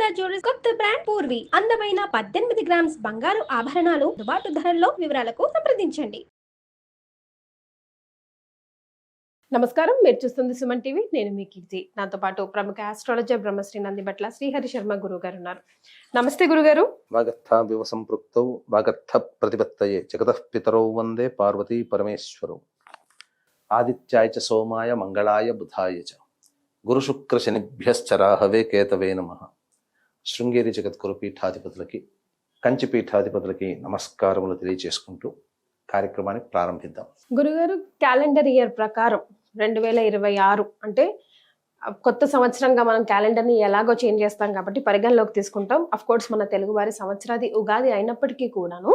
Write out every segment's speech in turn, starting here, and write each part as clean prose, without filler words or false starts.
Sharada jewellers కొత్త brand Purvi అందమైన 18 grams బంగారు ఆభరణాలు దుబాటు ధరల్లో. వివరాలకు సంప్రదించండి. నమస్కారం, మీరు చూస్తుంది సుమన్ టీవీ. నేను మీ కీర్తి. నాతో పాటు ప్రముఖ ఆస్ట్రాలజర్ బ్రహ్మశ్రీ నందిబట్ల శ్రీహరి శర్మ గురువు గారు ఉన్నారు. నమస్తే గురుగారు. వాగర్థావివ సంపృక్తౌ వాగర్థ ప్రతిపత్తయే జగతః పితరౌ వందే పార్వతీ పరమేశ్వరౌ. ఆదిత్యాయ చ సోమాయ మంగళాయ బుధాయ చ గురు శుక్ర శనిభ్యశ్చ రాహవే కేతవే నమః. శృంగేరి జగద్గురు పీఠాధిపతులకి, కంచి పీఠాధిపతులకి నమస్కారములు తెలియజేసుకుంటూ కార్యక్రమాన్ని ప్రారంభిద్దాం. గురుగారు, క్యాలెండర్ ఇయర్ ప్రకారం 2026 అంటే కొత్త సంవత్సరంగా మనం క్యాలెండర్ ని ఎలాగో చేంజ్ చేస్తాం కాబట్టి పరిగణలోకి తీసుకుంటాం. అఫ్ కోర్స్ మన తెలుగు వారి సంవత్సరాది ఉగాది అయినప్పటికీ కూడాను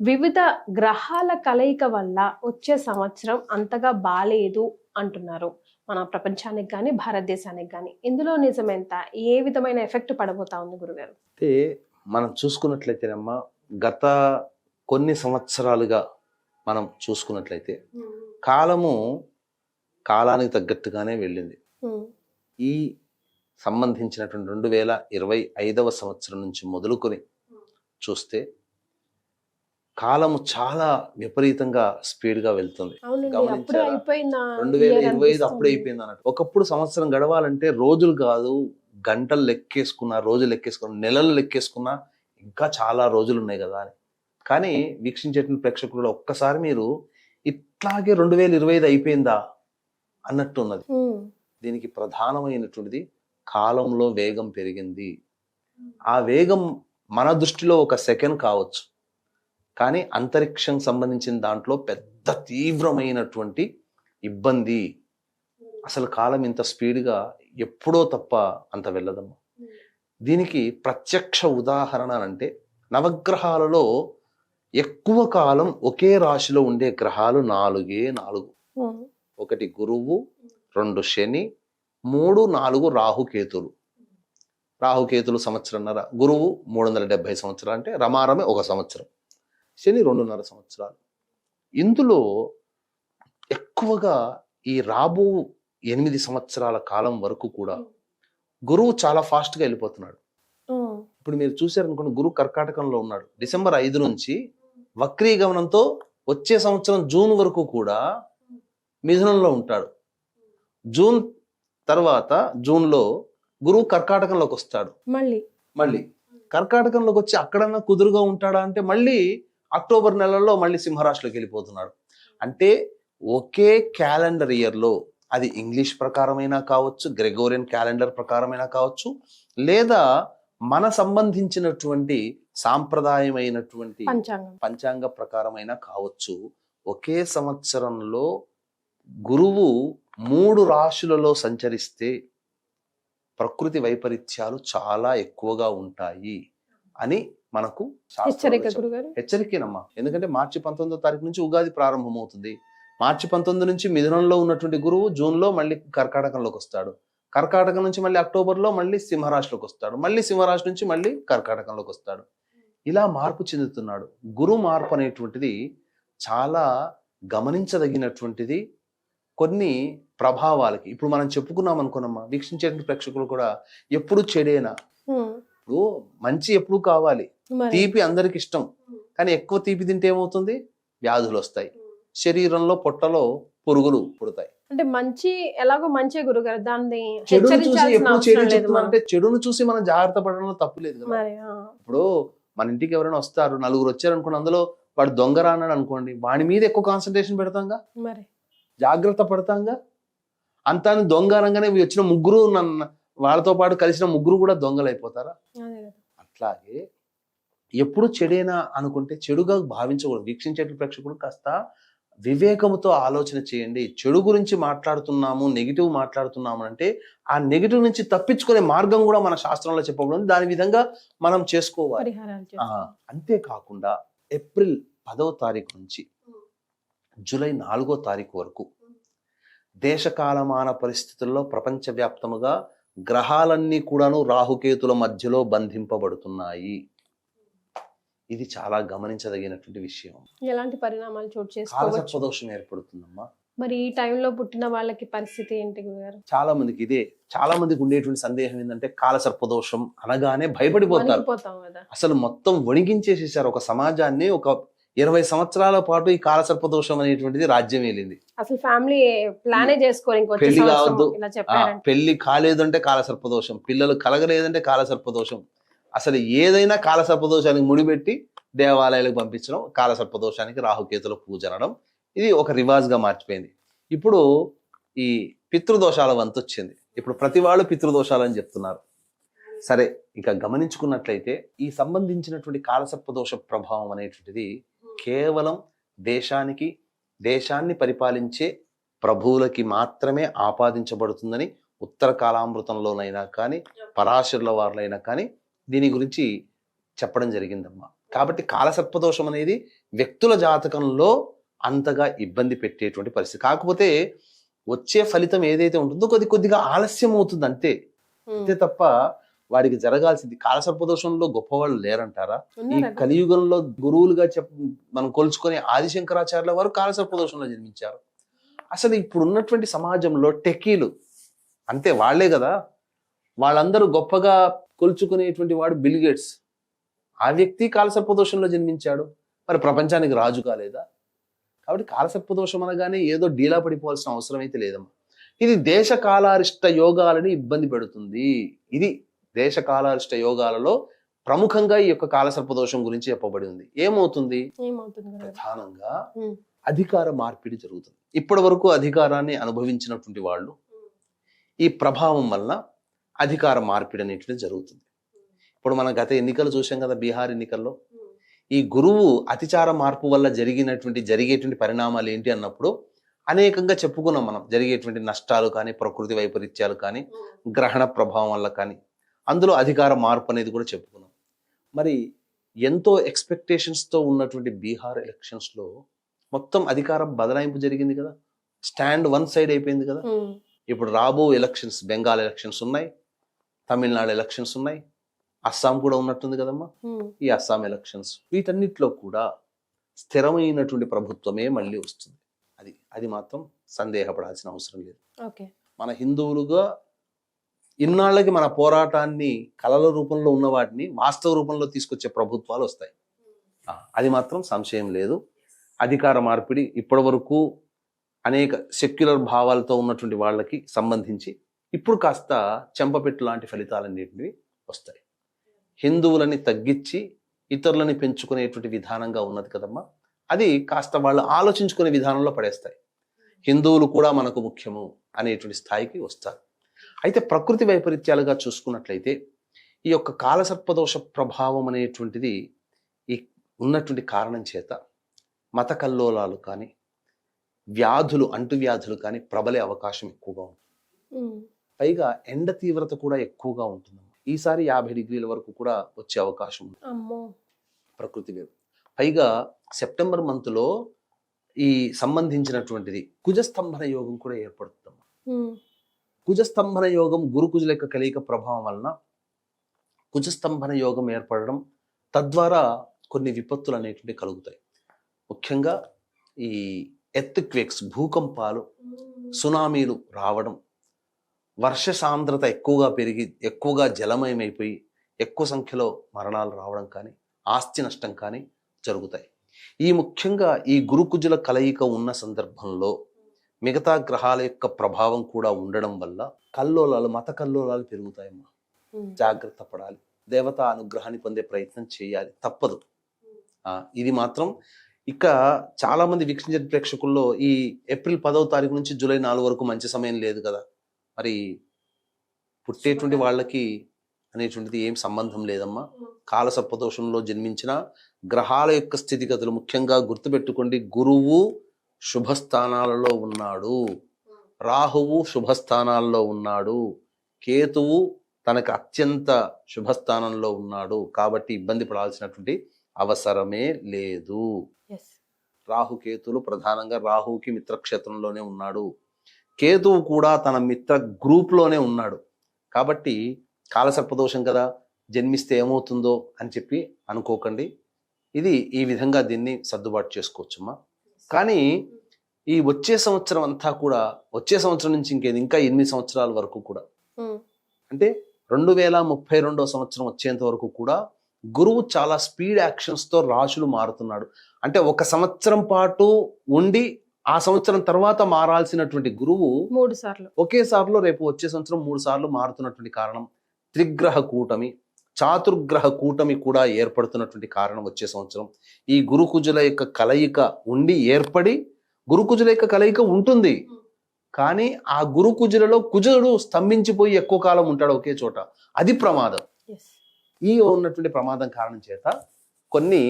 వివిధ గ్రహాల కలయిక వల్ల వచ్చే సంవత్సరం అంతగా బాలేదు అంటున్నారు. మన ప్రపంచానికి కానీ భారతదేశానికి కానీ ఇందులో నిజం ఎంత? ఏ విధమైన ఎఫెక్ట్ పడబోతా ఉంది గురుగారు? అయితే మనం చూసుకున్నట్లయితేనమ్మా, గత కొన్ని సంవత్సరాలుగా మనం చూసుకున్నట్లయితే కాలానికి తగ్గట్టుగానే వెళ్ళింది. ఈ సంబంధించినటువంటి 2025 సంవత్సరం నుంచి మొదలుకొని చూస్తే కాలము చాలా విపరీతంగా స్పీడ్ గా వెళ్తుంది. 2025 అప్పుడే అయిపోయింది అన్నట్టు. ఒకప్పుడు సంవత్సరం గడవాలంటే రోజులు కాదు, గంటలు లెక్కేసుకున్నా, రోజులు లెక్కేసుకున్నా, నెలలు లెక్కేసుకున్నా ఇంకా చాలా రోజులు ఉన్నాయి కదా అని. కానీ వీక్షించేటువంటి ప్రేక్షకులు ఒక్కసారి మీరు ఇట్లాగే 2025 అయిపోయిందా అన్నట్టు ఉన్నది. దీనికి ప్రధానమైనటువంటిది కాలంలో వేగం పెరిగింది. ఆ వేగం మన దృష్టిలో ఒక సెకండ్ కావచ్చు, కానీ అంతరిక్షం సంబంధించిన దాంట్లో పెద్ద తీవ్రమైనటువంటి ఇబ్బంది. అసలు కాలం ఇంత స్పీడ్గా ఎప్పుడో తప్ప అంత వెళ్ళదమ్మా. దీనికి ప్రత్యక్ష ఉదాహరణ అంటే నవగ్రహాలలో ఎక్కువ కాలం ఒకే రాశిలో ఉండే గ్రహాలు 4. 1 గురువు, 2 శని, 3, 4 రాహుకేతులు. రాహుకేతులు సంవత్సరంన్నర, గురువు 370 సంవత్సరాలు, అంటే రమారమే 1 సంవత్సరం, శని 2.5 సంవత్సరాలు. ఇందులో ఎక్కువగా ఈ రాబో 8 సంవత్సరాల కాలం వరకు కూడా గురువు చాలా ఫాస్ట్గా వెళ్ళిపోతున్నాడు. ఇప్పుడు మీరు చూసారనుకోండి, గురువు కర్కాటకంలో ఉన్నాడు. డిసెంబర్ 5 నుంచి వక్రీగమనంతో వచ్చే సంవత్సరం జూన్ వరకు కూడా మిథునంలో ఉంటాడు. జూన్ తర్వాత జూన్లో గురువు కర్కాటకంలోకి వస్తాడు. మళ్ళీ కర్కాటకంలోకి వచ్చి అక్కడన్నా కుదురుగా ఉంటాడా అంటే మళ్ళీ అక్టోబర్ నెలలో మళ్ళీ సింహరాశిలోకి వెళ్ళిపోతున్నాడు. అంటే ఒకే క్యాలెండర్ ఇయర్లో, అది ఇంగ్లీష్ ప్రకారమైనా కావచ్చు, గ్రెగోరియన్ క్యాలెండర్ ప్రకారమైనా కావచ్చు, లేదా మన సంబంధించినటువంటి సాంప్రదాయమైనటువంటి పంచాంగ ప్రకారమైనా కావచ్చు, ఒకే సంవత్సరంలో గురువు 3 రాశులలో సంచరిస్తే ప్రకృతి వైపరీత్యాలు చాలా ఎక్కువగా ఉంటాయి అని మనకు హెచ్చరికేనమ్మా. ఎందుకంటే మార్చి 19వ తారీఖు నుంచి ఉగాది ప్రారంభమవుతుంది. మార్చి 19 నుంచి మిథునంలో ఉన్నటువంటి గురువు జూన్లో మళ్ళీ కర్కాటకంలోకి వస్తాడు. కర్కాటకం నుంచి మళ్ళీ అక్టోబర్లో మళ్ళీ సింహరాశిలోకి వస్తాడు. మళ్ళీ సింహరాశి నుంచి మళ్ళీ కర్కాటకంలోకి వస్తాడు. ఇలా మార్పు చెందుతున్నాడు. గురు మార్పు అనేటువంటిది చాలా గమనించదగినటువంటిది. కొన్ని ప్రభావాలకి ఇప్పుడు మనం చెప్పుకున్నాం అనుకున్నామా, వీక్షించే ప్రేక్షకులు కూడా ఎప్పుడు చెడేనా. ఇప్పుడు మంచి ఎప్పుడు కావాలి, తీపి అందరికి ఇష్టం, కానీ ఎక్కువ తీపి తింటే ఏమవుతుంది? వ్యాధులు వస్తాయి, శరీరంలో పొట్టలో పురుగులు పుడతాయి. అంటే మంచి ఎలాగో మంచి గురుగారు, దాన్ని చెడును చూసి ఎప్పుడు చెడు చెప్తున్నా అంటే చెడును చూసి మనం జాగ్రత్త పడడంలో తప్పులేదు కదా. ఇప్పుడు మన ఇంటికి ఎవరైనా వస్తారు, 4 వచ్చారు అనుకోండి, అందులో వాడు దొంగరా అన్నాడు అనుకోండి, వాడి మీద ఎక్కువ కాన్సన్ట్రేషన్ పెడతాంగా, జాగ్రత్త పడతాంగా. అంతా దొంగ అనగానే వచ్చిన 3 వాళ్ళతో పాటు కలిసిన 3 కూడా దొంగలు అయిపోతారా? అట్లాగే ఎప్పుడు చెడేనా అనుకుంటే చెడుగా భావించకూడదు. వీక్షించే ప్రేక్షకులు కాస్త వివేకముతో ఆలోచన చేయండి. చెడు గురించి మాట్లాడుతున్నాము, నెగిటివ్ మాట్లాడుతున్నాము అంటే ఆ నెగిటివ్ నుంచి తప్పించుకునే మార్గం కూడా మన శాస్త్రంలో చెప్పబడింది. దాని విధంగా మనం చేసుకోవాలి. అంతేకాకుండా ఏప్రిల్ 10వ తారీఖు నుంచి జూలై 4వ తారీఖు వరకు దేశకాలమాన పరిస్థితుల్లో ప్రపంచవ్యాప్తముగా గ్రహాలన్నీ కూడాను రాహుకేతుల మధ్యలో బంధింపబడుతున్నాయి. ఇది చాలా గమనించదగినటువంటి విషయం. ఎలాంటి పరిణామాలు చోటు చేసుకోవచ్చు? కాలసర్పదోషం ఏర్పడుతుందమ్మా. మరి ఈ టైంలో పుట్టిన వాళ్ళకి పరిస్థితి ఏంటి గురుగారు? చాలా మందికి ఉండేటువంటి సందేహం ఏంటంటే కాలసర్పదోషం అనగానే భయపడిపోతారు. వణికిపోతాం కదా. అసలు మొత్తం వణికించేసేసారు ఒక సమాజాన్ని. ఒక 20 సంవత్సరాల పాటు ఈ కాలసర్పదోషం అనేటువంటిది రాజ్యం ఏలింది. అసలు ఫ్యామిలీ ప్లానే చేసుకోరు ఇంకొచ్చే పెళ్లి సంవత్సరం కావద్దు, ఇలా చెప్పారంటే. పెళ్లి కాలేదంటే కాలసర్పదోషం, పిల్లలు కలగలేదంటే కాలసర్పదోషం. అసలు ఏదైనా కాలసర్పదోషానికి ముడిపెట్టి దేవాలయాలకు పంపించడం, కాలసర్పదోషానికి రాహుకేతుల పూజ అనడం, ఇది ఒక రివాజ్గా మార్చిపోయింది. ఇప్పుడు ఈ పితృదోషాల వంతు వచ్చింది. ఇప్పుడు ప్రతి వాళ్ళు పితృదోషాలు అని చెప్తున్నారు. సరే, ఇక గమనించుకున్నట్లయితే ఈ సంబంధించినటువంటి కాలసర్పదోష ప్రభావం అనేటువంటిది కేవలం దేశాన్ని పరిపాలించే ప్రభువులకి మాత్రమే ఆపాదించబడుతుందని ఉత్తర కాలామృతంలోనైనా కానీ పరాశరుల వారులైనా కానీ దీని గురించి చెప్పడం జరిగిందమ్మా. కాబట్టి కాలసర్పదోషం అనేది వ్యక్తుల జాతకంలో అంతగా ఇబ్బంది పెట్టేటువంటి పరిస్థితి. కాకపోతే వచ్చే ఫలితం ఏదైతే ఉంటుందో కొద్దిగా ఆలస్యం అవుతుంది అంతే తప్ప వాడికి జరగాల్సింది. కాలసర్పదోషంలో గొప్పవాళ్ళు లేరంటారా? ఈ కలియుగంలో గురువులుగా మనం కొలుచుకునే ఆదిశంకరాచార్యుల వారు కాలసర్పదోషంలో జన్మించారు. అసలు ఇప్పుడు ఉన్నటువంటి సమాజంలో టెకీలు అంతే, వాళ్లే కదా. వాళ్ళందరూ గొప్పగా కొలుచుకునేటువంటి వాడు బిల్ గేట్స్. ఆ వ్యక్తి కాలసర్పదోషంలో జన్మించాడు, మరి ప్రపంచానికి రాజు కాలేదా? కాబట్టి కాలసర్పదోషం అనగానే ఏదో డీలా పడిపోవాల్సిన అవసరం అయితే లేదమ్మా. ఇది దేశకాలారిష్ట యోగాలని ఇబ్బంది పెడుతుంది. ఇది దేశకాలారిష్ట యోగాలలో ప్రముఖంగా ఈ యొక్క కాలసర్పదోషం గురించి చెప్పబడి ఉంది. ఏమవుతుంది? ప్రధానంగా అధికార మార్పిడి జరుగుతుంది. ఇప్పటి వరకు అధికారాన్ని అనుభవించినటువంటి వాళ్ళు ఈ ప్రభావం వల్ల అధికార మార్పిడి అనేటువంటిది జరుగుతుంది. ఇప్పుడు మన గత ఎన్నికలు చూసాం కదా, బీహార్ ఎన్నికల్లో ఈ గురువు అతిచార మార్పు వల్ల జరిగేటువంటి పరిణామాలు ఏంటి అన్నప్పుడు అనేకంగా చెప్పుకున్నాం మనం. జరిగేటువంటి నష్టాలు కానీ, ప్రకృతి వైపరీత్యాలు కానీ, గ్రహణ ప్రభావం వల్ల కానీ, అందులో అధికార మార్పు అనేది కూడా చెప్పుకున్నాం. మరి ఎంతో ఎక్స్పెక్టేషన్స్తో ఉన్నటువంటి బీహార్ ఎలక్షన్స్లో మొత్తం అధికారం బదలాయింపు జరిగింది కదా, స్టాండ్ వన్ సైడ్ అయిపోయింది కదా. ఇప్పుడు రాబో ఎలక్షన్స్, బెంగాల్ ఎలక్షన్స్ ఉన్నాయి, తమిళనాడు ఎలక్షన్స్ ఉన్నాయి, అస్సాం కూడా ఉన్నట్టుంది కదమ్మా. ఈ అస్సాం ఎలక్షన్స్, వీటన్నిటిలో కూడా స్థిరమైనటువంటి ప్రభుత్వమే మళ్ళీ వస్తుంది. అది మాత్రం సందేహపడాల్సిన అవసరం లేదు. మన హిందువులుగా ఇన్నాళ్ళకి మన పోరాటాన్ని కళల రూపంలో ఉన్న వాటిని వాస్తవ రూపంలో తీసుకొచ్చే ప్రభుత్వాలు వస్తాయి. అది మాత్రం సంశయం లేదు. అధికార మార్పిడి ఇప్పటి వరకు అనేక సెక్యులర్ భావాలతో ఉన్నటువంటి వాళ్ళకి సంబంధించి ఇప్పుడు కాస్త చెంపపెట్టు లాంటి ఫలితాలన్నింటివి వస్తాయి. హిందువులని తగ్గించి ఇతరులని పెంచుకునేటువంటి విధానంగా ఉన్నది కదమ్మా, అది కాస్త వాళ్ళు ఆలోచించుకునే విధానంలో పడేస్తాయి. హిందువులు కూడా మనకు ముఖ్యము అనేటువంటి స్థాయికి వస్తారు. అయితే ప్రకృతి వైపరీత్యాలుగా చూసుకున్నట్లయితే ఈ యొక్క కాలసర్పదోష ప్రభావం అనేటువంటిది ఈ ఉన్నటువంటి కారణం చేత మత కల్లోలాలు కానీ, అంటువ్యాధులు కానీ ప్రబలే అవకాశం ఎక్కువగా ఉంటుంది. పైగా ఎండ తీవ్రత కూడా ఎక్కువగా ఉంటుంది. ఈసారి 50 డిగ్రీల వరకు కూడా వచ్చే అవకాశం ఉంది ప్రకృతి వేరు. పైగా సెప్టెంబర్ మంత్లో ఈ సంబంధించినటువంటిది కుజస్తంభన యోగం కూడా ఏర్పడుతుంది. కుజస్తంభన యోగం గురుకుజుల యొక్క కలయిక ప్రభావం వలన కుజస్తంభన యోగం ఏర్పడడం, తద్వారా కొన్ని విపత్తులు అనేటువంటివి కలుగుతాయి. ముఖ్యంగా ఈ ఎర్త్క్వేక్స్, భూకంపాలు, సునామీలు రావడం, వర్ష సాంద్రత ఎక్కువగా పెరిగి ఎక్కువగా జలమయమైపోయి ఎక్కువ సంఖ్యలో మరణాలు రావడం కానీ, ఆస్తి నష్టం కానీ జరుగుతాయి. ముఖ్యంగా ఈ గురుకుజుల కలయిక ఉన్న సందర్భంలో మిగతా గ్రహాల యొక్క ప్రభావం కూడా ఉండడం వల్ల మత కల్లోలాలు పెరుగుతాయమ్మా. జాగ్రత్త పడాలి, దేవతా అనుగ్రహాన్ని పొందే ప్రయత్నం చేయాలి, తప్పదు. ఇది మాత్రం ఇక చాలా మంది వీక్షించే ప్రేక్షకుల్లో ఈ ఏప్రిల్ 10వ తారీఖు నుంచి జూలై 4 వరకు మంచి సమయం లేదు కదా, మరి పుట్టేటువంటి వాళ్ళకి అనేటువంటిది ఏం సంబంధం లేదమ్మా. కాలసర్పదోషంలో జన్మించిన గ్రహాల యొక్క స్థితిగతులు ముఖ్యంగా గుర్తుపెట్టుకోండి. గురువు శుభస్థానాలలో ఉన్నాడు, రాహువు శుభస్థానాల్లో ఉన్నాడు, కేతువు తనకు అత్యంత శుభస్థానంలో ఉన్నాడు. కాబట్టి ఇబ్బంది పడాల్సినటువంటి అవసరమే లేదు. రాహుకేతులు ప్రధానంగా రాహువుకి మిత్రక్షేత్రంలోనే ఉన్నాడు, కేతువు కూడా తన మిత్ర గ్రూప్లోనే ఉన్నాడు. కాబట్టి కాలసర్పదోషం కదా, జన్మిస్తే ఏమవుతుందో అని చెప్పి అనుకోకండి. ఇది ఈ విధంగా దీన్ని సర్దుబాటు చేసుకోవచ్చమ్మా. కానీ ఈ వచ్చే సంవత్సరం అంతా కూడా, వచ్చే సంవత్సరం నుంచి ఇంకా 8 సంవత్సరాల వరకు కూడా, అంటే 2032 సంవత్సరం వచ్చేంత వరకు కూడా గురువు చాలా స్పీడ్ యాక్షన్స్ తో రాశులు మారుతున్నాడు. అంటే ఒక సంవత్సరం పాటు ఉండి ఆ సంవత్సరం తర్వాత మారాల్సినటువంటి గురువు 3 సార్లు ఒకేసారిలో రేపు వచ్చే సంవత్సరం 3 సార్లు మారుతున్నటువంటి కారణం త్రిగ్రహ కూటమి, చాతుర్గ్రహ కూటమి కూడా ఏర్పడుతున్నటువంటి కారణం వచ్చే సంవత్సరం. ఈ గురుకుజుల యొక్క కలయిక ఉండి ఏర్పడి, గురుకుజుల యొక్క కలయిక ఉంటుంది కానీ ఆ గురుకుజులలో కుజుడు స్తంభించిపోయి ఎక్కువ కాలం ఉంటాడు ఒకే చోట, అది ప్రమాదం. ఈ ఉన్నటువంటి ప్రమాదం కారణం చేత కొన్ని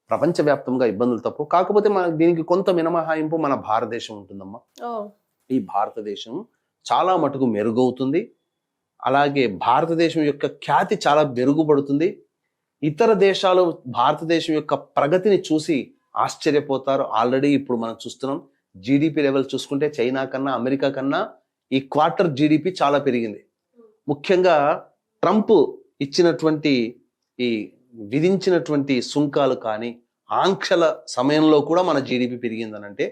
ప్రపంచవ్యాప్తంగా ఇబ్బందులు తప్పు. కాకపోతే మన దీనికి కొంత మినహాయింపు మన భారతదేశం ఉంటుందమ్మా. ఈ భారతదేశం చాలా మటుకు మెరుగవుతుంది. అలాగే భారతదేశం యొక్క ఖ్యాతి చాలా మెరుగుపడుతుంది. ఇతర దేశాలు భారతదేశం యొక్క ప్రగతిని చూసి ఆశ్చర్యపోతారు. ఆల్రెడీ ఇప్పుడు మనం చూస్తున్నాం, జీడిపి లెవెల్ చూసుకుంటే చైనా కన్నా, అమెరికా కన్నా ఈ క్వార్టర్ జీడిపి చాలా పెరిగింది. ముఖ్యంగా ట్రంప్ ఇచ్చినటువంటి ఈ విధించినటువంటి సుంకాలు కానీ ఆంక్షల సమయంలో కూడా మన జీడిపి పెరిగిందనంటే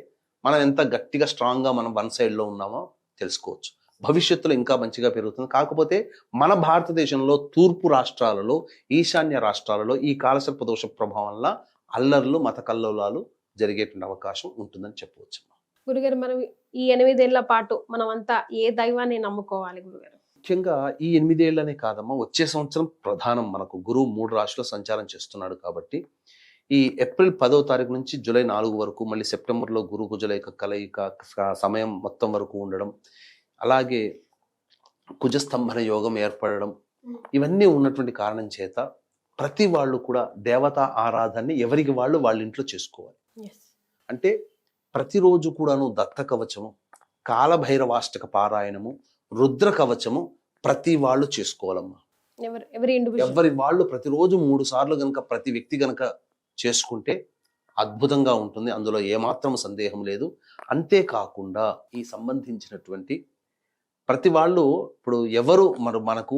మనం ఎంత గట్టిగా స్ట్రాంగ్గా మనం వన్ సైడ్లో ఉన్నామో తెలుసుకోవచ్చు. భవిష్యత్తులో ఇంకా మంచిగా పెరుగుతుంది. కాకపోతే మన భారతదేశంలో తూర్పు రాష్ట్రాలలో, ఈశాన్య రాష్ట్రాలలో ఈ కాలసర్ప దోష ప్రభావం వల్ల అల్లర్లు, మత కల్లోలాలు జరిగేటువంటి అవకాశం ఉంటుందని చెప్పవచ్చు. గురుగారు, మనం ఈ 8 ఏళ్ల పాటు మనం అంతా ఏ దైవాన్ని నమ్ముకోవాలి గురుగారు? ముఖ్యంగా ఈ 8 ఏళ్లనే కాదమ్మా, వచ్చే సంవత్సరం ప్రధానం మనకు గురువు 3 రాశుల్లో సంచారం చేస్తున్నాడు కాబట్టి ఈ ఏప్రిల్ 10వ తారీఖు నుంచి జూలై 4 వరకు, మళ్ళీ సెప్టెంబర్లో గురు కుజుల యొక్క కలయిక సమయం మొత్తం వరకు ఉండడం, అలాగే కుజస్తంభన యోగం ఏర్పడడం, ఇవన్నీ ఉన్నటువంటి కారణం చేత ప్రతి వాళ్ళు కూడా దేవతా ఆరాధనని ఎవరికి వాళ్ళు వాళ్ళ ఇంట్లో చేసుకోవాలి. అంటే ప్రతిరోజు కూడాను దత్త కవచము, కాలభైరవాష్టక పారాయణము, రుద్ర కవచము ప్రతి వాళ్ళు చేసుకోవాలమ్మా. ఎవరి వాళ్ళు ప్రతిరోజు 3 సార్లు గనక ప్రతి వ్యక్తి గనక చేసుకుంటే అద్భుతంగా ఉంటుంది. అందులో ఏమాత్రం సందేహం లేదు. అంతేకాకుండా ఈ సంబంధించినటువంటి ప్రతి వాళ్ళు, ఇప్పుడు ఎవరు మనకు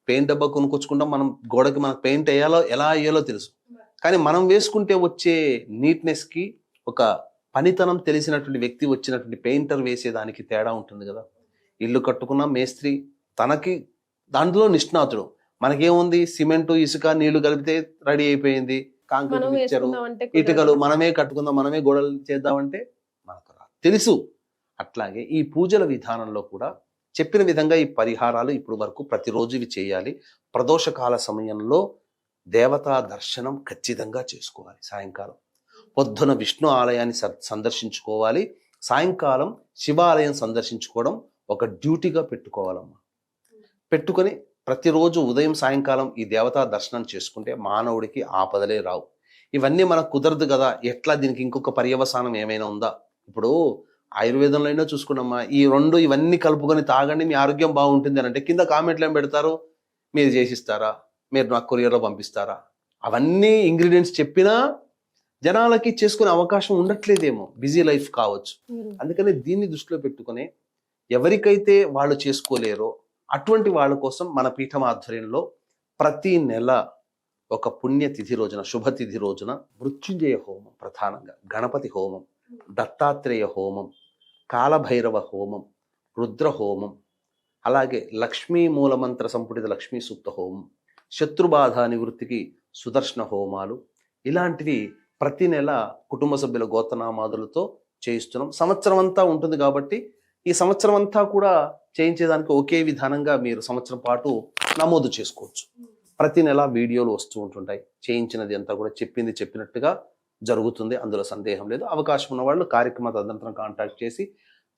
పెయింట్ డబ్బా కొనుక్కొచ్చుకుంటాం, మనం గోడకి మనకు పెయింట్ వేయాలో ఎలా వేయాలో తెలుసు, కానీ మనం వేసుకుంటే వచ్చే నీట్నెస్ కి ఒక పనితనం తెలిసినటువంటి వ్యక్తి వచ్చినటువంటి పెయింటర్ వేసేదానికి తేడా ఉంటుంది కదా. ఇల్లు కట్టుకున్న మేస్త్రి తనకి దాంట్లో నిష్ణాతుడు, మనకేముంది సిమెంటు, ఇసుక, నీళ్లు కలిపితే రెడీ అయిపోయింది, కాంక్రీట్ మిక్చరు, ఇటుకలు మనమే కట్టుకుందాం, మనమే గోడలు చేద్దామంటే మనకు తెలుసు. అట్లాగే ఈ పూజల విధానంలో కూడా చెప్పిన విధంగా ఈ పరిహారాలు ఇప్పుడు వరకు ప్రతిరోజు ఇవి చేయాలి. ప్రదోషకాల సమయంలో దేవతా దర్శనం ఖచ్చితంగా చేసుకోవాలి. సాయంకాలం పొద్దున విష్ణు ఆలయాన్ని సందర్శించుకోవాలి, సాయంకాలం శివాలయం సందర్శించుకోవడం ఒక డ్యూటీగా పెట్టుకోవాలమ్మా. పెట్టుకొని ప్రతిరోజు ఉదయం సాయంకాలం ఈ దేవతా దర్శనం చేసుకుంటే మానవుడికి ఆపదలే రావు. ఇవన్నీ మనకు కుదరదు కదా, ఎట్లా దీనికి ఇంకొక పర్యవసానం ఏమైనా ఉందా? ఇప్పుడు ఆయుర్వేదంలో అయినా చూసుకున్నామా, ఈ 2 ఇవన్నీ కలుపుకొని తాగండి మీ ఆరోగ్యం బాగుంటుంది అని అంటే కింద కామెంట్లు ఏం పెడతారు, మీరు చేసిస్తారా, మీరు నాకు కొరియర్లో పంపిస్తారా? అవన్నీ ఇంగ్రీడియంట్స్ చెప్పినా జనాలకి చేసుకునే అవకాశం ఉండట్లేదేమో, బిజీ లైఫ్ కావచ్చు. అందుకని దీన్ని దృష్టిలో పెట్టుకుని ఎవరికైతే వాళ్ళు చేసుకోలేరో అటువంటి వాళ్ళ కోసం మన పీఠం ఆధ్వర్యంలో ప్రతి నెల ఒక పుణ్యతిథి రోజున, శుభతిథి రోజున మృత్యుంజయ హోమం, ప్రధానంగా గణపతి హోమం, దత్తాత్రేయ హోమం, కాలభైరవ హోమం, రుద్ర హోమం, అలాగే లక్ష్మీ మూలమంత్ర సంపుటిత లక్ష్మీ సూక్త హోమం, శత్రుబాధ నివృత్తికి సుదర్శన హోమాలు, ఇలాంటివి ప్రతి నెల కుటుంబ సభ్యుల గోత్రనామాదులతో చేయిస్తున్నాం. సంవత్సరం అంతా ఉంటుంది కాబట్టి ఈ సంవత్సరం అంతా కూడా చేయించేదానికి ఒకే విధానంగా మీరు సంవత్సరం పాటు నమోదు చేసుకోవచ్చు. ప్రతి నెల వీడియోలు వస్తూ ఉంటుంటాయి. చేయించినది అంతా కూడా చెప్పింది చెప్పినట్టుగా జరుగుతుంది, అందులో సందేహం లేదు. అవకాశం ఉన్న వాళ్ళు కార్యక్రమ తదనంతరం కాంటాక్ట్ చేసి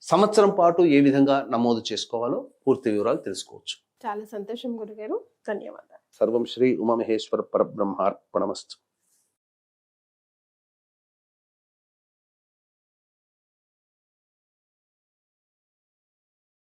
సంవత్సరం పాటు ఏ విధంగా నమోదు చేసుకోవాలో పూర్తి వివరాలు తెలుసుకోవచ్చు. చాలా సంతోషం గురుగారు, ధన్యవాదాలు. సర్వం శ్రీ ఉమామహేశ్వర పరబ్రహ్మార్పణమస్తు.